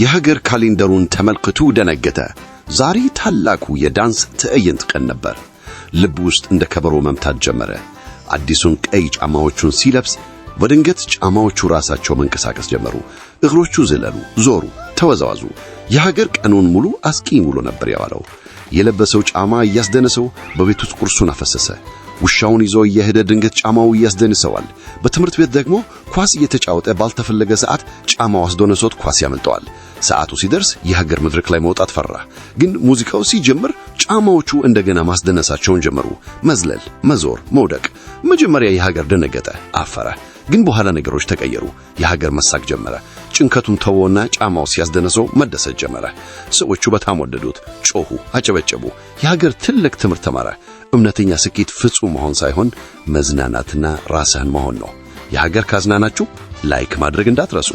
የሀገር ካሌንደሩን ተመልክቶ ደነገጠ። ዛሬ ታላቁ የዳንስ ትዕይንት ቀን ነበር። ልብ ውስጥ እንደ ከበሮ መምታት ጀመረ። አዲሱን ቀይ ጫማዎቹን ሲለብስ በድንገት ጫማዎቹ ራሳቸው መንቀሳቀስ ጀመሩ። እግሮቹ ዘለሉ፣ ዞሩ፣ ተወዛዋዙ። የሀገር ቀኑን ሙሉ አስቂኝ ውሎ ነበር ያዋለው። የለበሰው ጫማ እያስደነሰው በቤቱ ቁርሱን አፈሰሰ። ውሻውን ይዞ እየሄደ ድንገት ጫማው እያስደንሰዋል። በትምህርት ቤት ደግሞ ኳስ እየተጫወተ ባልተፈለገ ሰዓት ጫማው አስደንሶት ኳስ ያመልጠዋል። ሰዓቱ ሲደርስ የሀገር መድረክ ላይ መውጣት ፈራ። ግን ሙዚቃው ሲጀምር ጫማዎቹ እንደገና ማስደነሳቸውን ጀመሩ። መዝለል፣ መዞር፣ መውደቅ። መጀመሪያ የሀገር ደነገጠ፣ አፈረ። ግን በኋላ ነገሮች ተቀየሩ። የሀገር መሳቅ ጀመረ። ጭንቀቱን ተወና ጫማው ሲያስደነሰው መደሰት ጀመረ። ሰዎቹ በጣም ወደዱት፣ ጮሁ፣ አጨበጨቡ። የሀገር ትልቅ ትምህርት ተማረ። እውነተኛ ስኬት ፍጹም መሆን ሳይሆን መዝናናትና ራስህን መሆን ነው። የሀገር ካዝናናችሁ ላይክ ማድረግ እንዳትረሱ።